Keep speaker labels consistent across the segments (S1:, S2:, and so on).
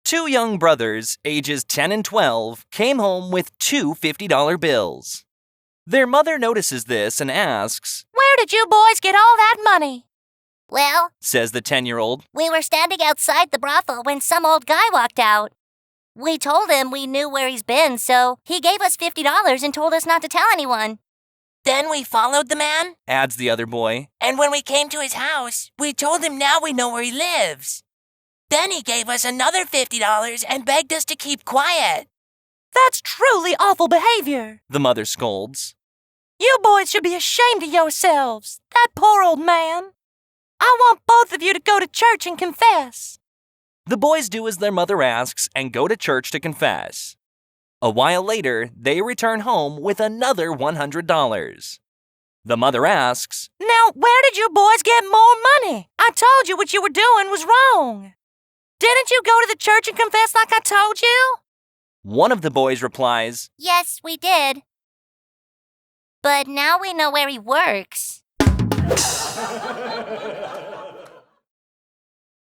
S1: Two young brothers, ages 10 and 12, came home with two $50 bills. Their mother notices this and asks,
S2: "Where did you boys get all that money?"
S3: "Well,"
S1: says the 10-year-old,
S3: "we were standing outside the brothel when some old guy walked out. We told him we knew where he's been, so he gave us $50 and told us not to tell anyone."
S4: "Then we followed the man,
S1: adds the other boy.
S4: and when we came to his house, we told him now we know where he lives. Then he gave us another $50 and begged us to keep quiet."
S2: "That's truly awful behavior.
S1: The mother scolds.
S2: You boys should be ashamed of yourselves. That poor old man. I want both of you to go to church and confess."
S1: The boys do as their mother asks and go to church to confess. A while later, they return home with another $100. The mother asks,
S2: "Now, where did you boys get more money? I told you what you were doing was wrong. Didn't you go to the church and confess like I told you?"
S1: One of the boys replies,
S3: "Yes, we did. But now we know where he works."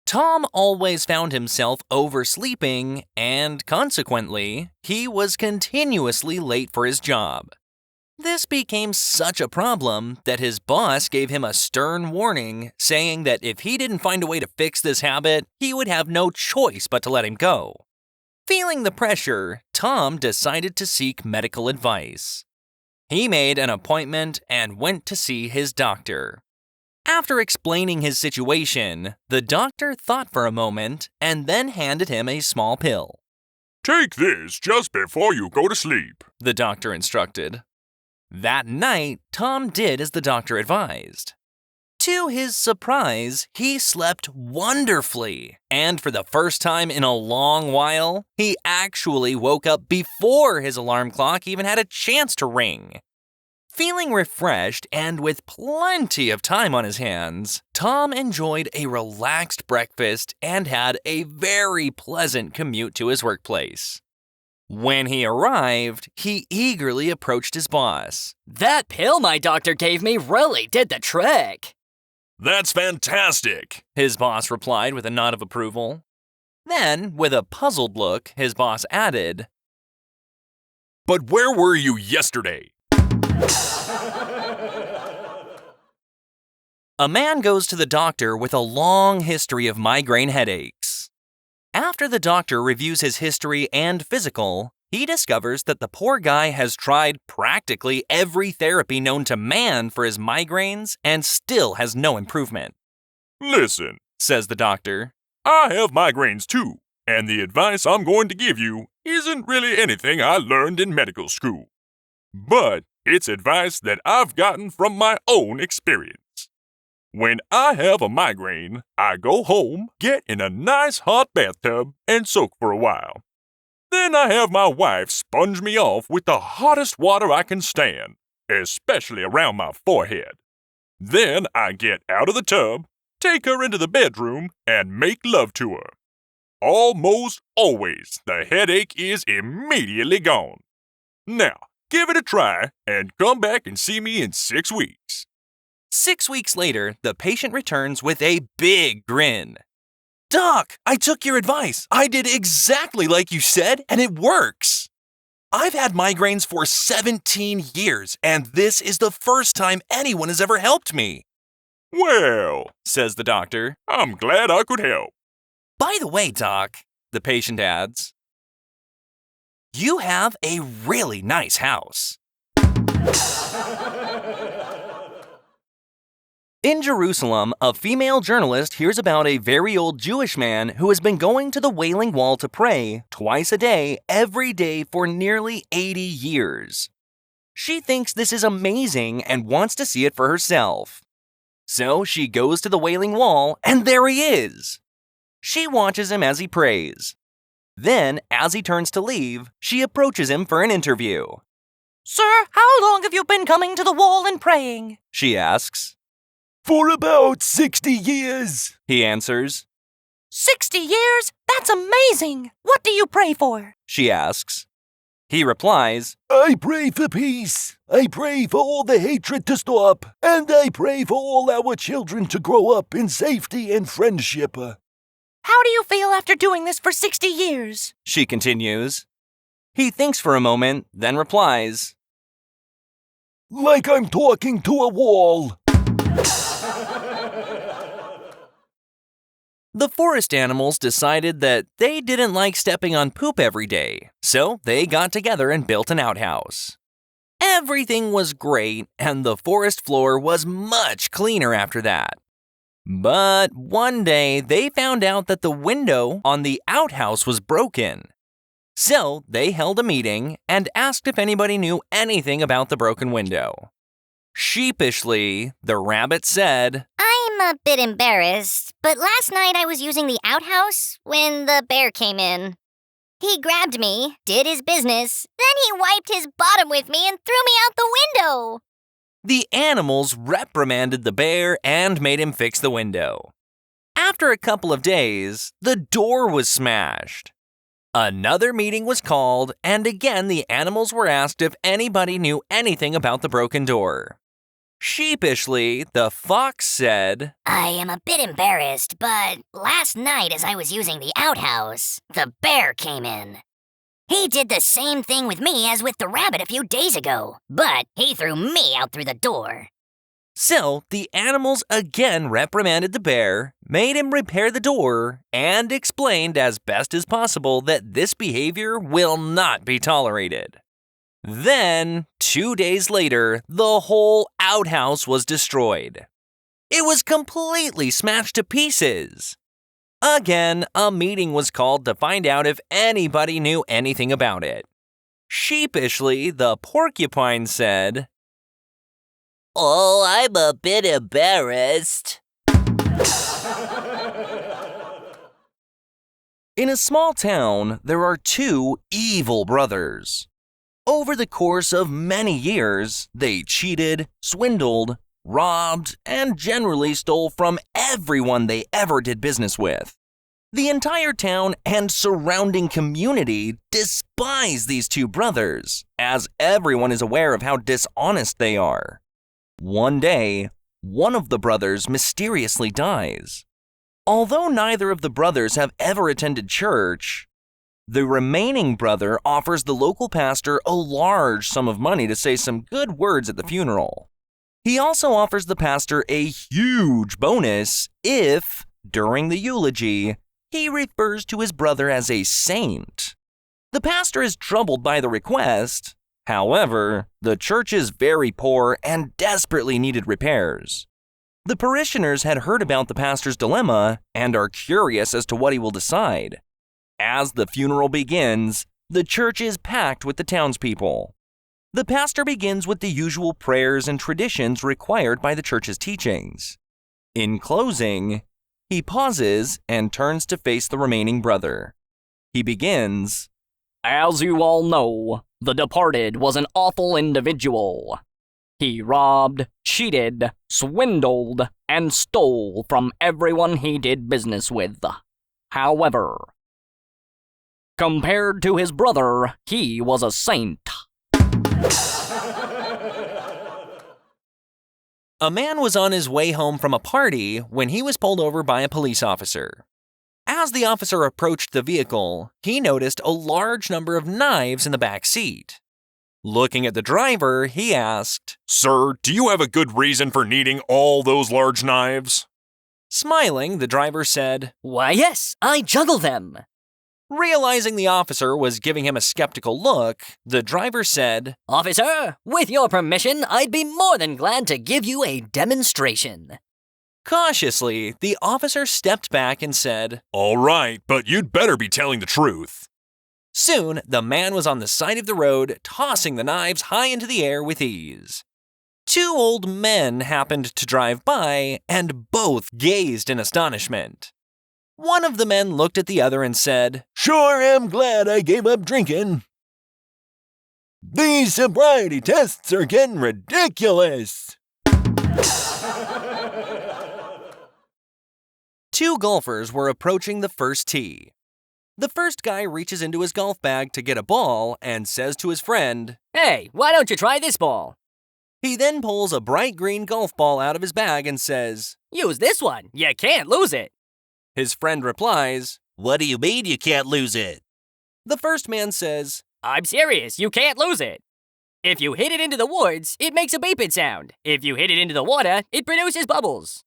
S1: Tom always found himself oversleeping, and consequently, he was continuously late for his job. This became such a problem that his boss gave him a stern warning, saying that if he didn't find a way to fix this habit, he would have no choice but to let him go. Feeling the pressure, Tom decided to seek medical advice. He made an appointment and went to see his doctor. After explaining his situation, the doctor thought for a moment and then handed him a small pill.
S5: "Take this just before you go to sleep,"
S1: the doctor instructed. That night, Tom did as the doctor advised. To his surprise, he slept wonderfully, and for the first time in a long while, he actually woke up before his alarm clock even had a chance to ring. Feeling refreshed and with plenty of time on his hands, Tom enjoyed a relaxed breakfast and had a very pleasant commute to his workplace. When he arrived, he eagerly approached his boss.
S6: "That pill my doctor gave me really did the trick."
S5: "That's fantastic,"
S1: his boss replied with a nod of approval. Then, with a puzzled look, his boss added,
S5: "But where were you yesterday?"
S1: A man goes to the doctor with a long history of migraine headaches. After the doctor reviews his history and physical, he discovers that the poor guy has tried practically every therapy known to man for his migraines and still has no improvement.
S5: "Listen,"
S1: says the doctor,
S5: "I have migraines too, and the advice I'm going to give you isn't really anything I learned in medical school. But it's advice that I've gotten from my own experience. When I have a migraine, I go home, get in a nice hot bathtub, and soak for a while. Then I have my wife sponge me off with the hottest water I can stand, especially around my forehead. Then I get out of the tub, take her into the bedroom, and make love to her. Almost always, the headache is immediately gone. Now, give it a try and come back and see me in 6 weeks."
S1: 6 weeks later, the patient returns with a big grin. "Doc, I took your advice. I did exactly like you said, and it works. I've had migraines for 17 years, and this is the first time anyone has ever helped me."
S5: "Well,"
S1: says the doctor,
S5: "I'm glad I could help."
S1: "By the way, Doc," the patient adds, "you have a really nice house." In Jerusalem, a female journalist hears about a very old Jewish man who has been going to the Wailing Wall to pray twice a day, every day for nearly 80 years. She thinks this is amazing and wants to see it for herself. So she goes to the Wailing Wall, and there he is. She watches him as he prays. Then, as he turns to leave, she approaches him for an interview.
S2: "Sir, how long have you been coming to the wall and praying?"
S1: she asks.
S7: "For about 60 years,
S1: he answers.
S2: 60 years? That's amazing! What do you pray for?"
S1: she asks. He replies,
S7: I pray for peace. I pray for all the hatred to stop. And I pray for all our children to grow up in safety and friendship.
S2: How do you feel after doing this for 60 years?
S1: She continues. He thinks for a moment, then replies,
S7: Like I'm talking to a wall.
S1: The forest animals decided that they didn't like stepping on poop every day, so they got together and built an outhouse. Everything was great, and the forest floor was much cleaner after that. But one day, they found out that the window on the outhouse was broken. So they held a meeting and asked if anybody knew anything about the broken window. Sheepishly, the rabbit said,
S3: I'm a bit embarrassed, but last night I was using the outhouse when the bear came in. He grabbed me, did his business, then he wiped his bottom with me and threw me out the window.
S1: The animals reprimanded the bear and made him fix the window. After a couple of days, the door was smashed. Another meeting was called, and again the animals were asked if anybody knew anything about the broken door. Sheepishly, the fox said,
S3: I am a bit embarrassed, but last night as I was using the outhouse, the bear came in. He did the same thing with me as with the rabbit a few days ago, but he threw me out through the door.
S1: So the animals again reprimanded the bear, made him repair the door, and explained as best as possible that this behavior will not be tolerated. Then, 2 days later, the whole outhouse was destroyed. It was completely smashed to pieces. Again, a meeting was called to find out if anybody knew anything about it. Sheepishly, the porcupine said,
S8: Oh, I'm a bit embarrassed.
S1: In a small town, there are two evil brothers. Over the course of many years, they cheated, swindled, robbed, and generally stole from everyone they ever did business with. The entire town and surrounding community despise these two brothers, as everyone is aware of how dishonest they are. One day, one of the brothers mysteriously dies. Although neither of the brothers have ever attended church, the remaining brother offers the local pastor a large sum of money to say some good words at the funeral. He also offers the pastor a huge bonus if, during the eulogy, he refers to his brother as a saint. The pastor is troubled by the request. However, the church is very poor and desperately needed repairs. The parishioners had heard about the pastor's dilemma and are curious as to what he will decide. As the funeral begins, the church is packed with the townspeople. The pastor begins with the usual prayers and traditions required by the church's teachings. In closing, he pauses and turns to face the remaining brother. He begins,
S6: As you all know, the departed was an awful individual. He robbed, cheated, swindled, and stole from everyone he did business with. However, compared to his brother, he was a saint.
S1: A man was on his way home from a party when he was pulled over by a police officer. As the officer approached the vehicle, he noticed a large number of knives in the back seat. Looking at the driver, he asked,
S5: Sir, do you have a good reason for needing all those large knives?
S1: Smiling, the driver said,
S6: Why, yes, I juggle them.
S1: Realizing the officer was giving him a skeptical look, the driver said,
S6: Officer, with your permission, I'd be more than glad to give you a demonstration.
S1: Cautiously, the officer stepped back and said,
S5: All right, but you'd better be telling the truth.
S1: Soon, the man was on the side of the road, tossing the knives high into the air with ease. Two old men happened to drive by, and both gazed in astonishment. One of the men looked at the other and said,
S7: Sure am glad I gave up drinking. These sobriety tests are getting ridiculous.
S1: Two golfers were approaching the first tee. The first guy reaches into his golf bag to get a ball and says to his friend,
S6: Hey, why don't you try this ball?
S1: He then pulls a bright green golf ball out of his bag and says,
S6: Use this one. You can't lose it.
S1: His friend replies,
S8: What do you mean you can't lose it?
S1: the first man says,
S6: I'm serious, you can't lose it. If you hit it into the woods, it makes a beeping sound. If you hit it into the water, it produces bubbles.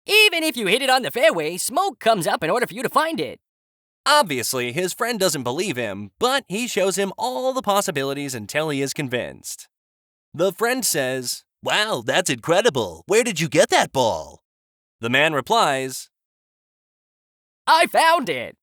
S6: Even if you hit it on the fairway, smoke comes up in order for you to find it.
S1: Obviously, his friend doesn't believe him, but he shows him all the possibilities until he is convinced. The friend says,
S8: Wow, that's incredible. Where did you get that ball?
S1: the man replies,
S6: I found it.